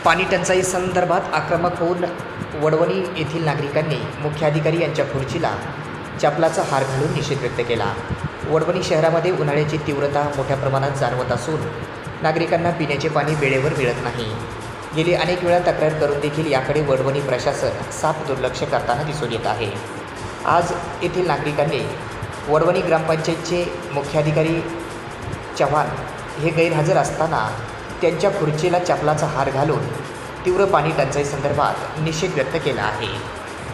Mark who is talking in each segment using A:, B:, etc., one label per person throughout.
A: पाणी टंचाई संदर्भात आक्रमक होऊन वडवणी येथील नागरिकांनी मुख्याधिकारी यांच्या खुर्चीला चपलाचा हार घालून निषेध व्यक्त केला। वडवणी शहरामध्ये उन्हाळ्याची तीव्रता मोठ्या प्रमाणात जाणवत असून नागरिकांना पिण्याचे पाणी वेळेवर मिळत नाही। गेली अनेक वेळा तक्रार करून देखील याकडे वडवणी प्रशासन साफ दुर्लक्ष करताना दिसून येत आहे। आज येथील नागरिकांनी वडवणी ग्रामपंचायतचे मुख्याधिकारी चव्हाण हे गैरहजर असताना त्यांच्या खुर्चीला चपलाचा हार घालून तीव्र पाणी टंचाई संदर्भात निषेध व्यक्त केला आहे।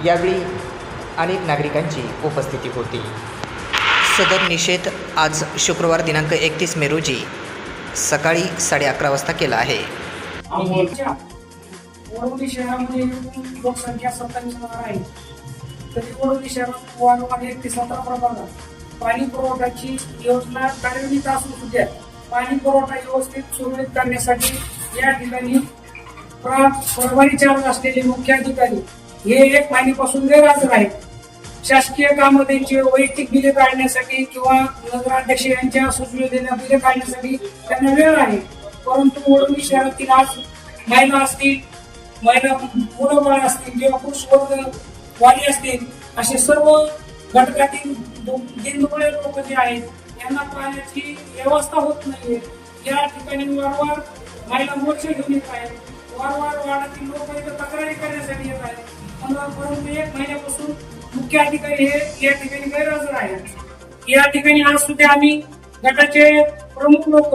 A: यावेळी अनेक नागरिकांची उपस्थिती होती। सदर निषेध आज शुक्रवार दिनांक 31 मे रोजी सकाळी 11:30 वाजता केला आहे।
B: वडवणी शहरामध्ये लोकसंख्या 27,000 आहे। तरी वडवणी शहरात वारंवार 1 ते 17 प्रभागात पाणी पुरवठ्याची योजना कार्यान्वित असून सुद्धा पाणी पुरवठा व्यवस्थित सुरळीत करण्यासाठी या ठिकाणी प्रभारी चार्ज असलेले मुख्याधिकारी हे 1 महिन्यापासून गैरहजर आहेत। शासकीय कामं त्यांचे वैयक्तिक बिले काढण्यासाठी किंवा नगराध्यक्ष यांच्या सूचनेने बिले काढण्यासाठी त्यांना वेळ आहे, परंतु वडवणी शहरातील आज महिला असतील, मुलं बाळ असतील, किंवा पुरुष वर्ग वाली असतील, असे सर्व घटकातील दिनदुबळे लोक जे आहेत यांना पाण्याची व्यवस्था होत नाहीये। या ठिकाणी वारंवार महिला मोर्चे घेऊन येत आहेत, वारंवार वार्डातील लोक इथे तक्रारी करण्यासाठी येत आहेत, परंतु 1 महिन्यापासून मुख्य अधिकारी हे या ठिकाणी गैरहजर आहेत। या ठिकाणी आज सुद्धा आम्ही गटाचे प्रमुख लोक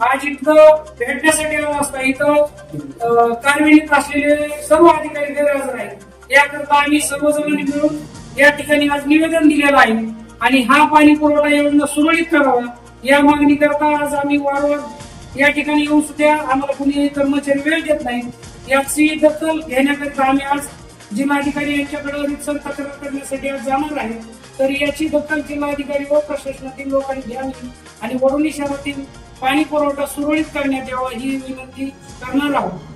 B: आज इथं भेटण्यासाठी आलो असता इथं कार्यान्वित असलेले सर्व अधिकारी गैरहजर आहेत। याकरता आम्ही सर्वजणांनी मिळून या ठिकाणी आज निवेदन दिलेलं आहे आणि हा पाणी पुरवठा योजना सुरळीत करावा या मागणी करता आज आम्ही वारंवार या ठिकाणी येऊन सुद्धा आम्हाला कुणी कर्मचारी वेळ देत नाही। याची दखल घेण्याकरिता आम्ही आज जिल्हाधिकारी यांच्याकडे रितसर तक्रार करण्यासाठी आज जाणार आहे। तर याची दखल जिल्हाधिकारी व प्रशासनातील लोकांनी घ्यावी आणि वडवणी शहरातील पाणी पुरवठा सुरळीत करण्यात यावा ही विनंती करणार आहोत।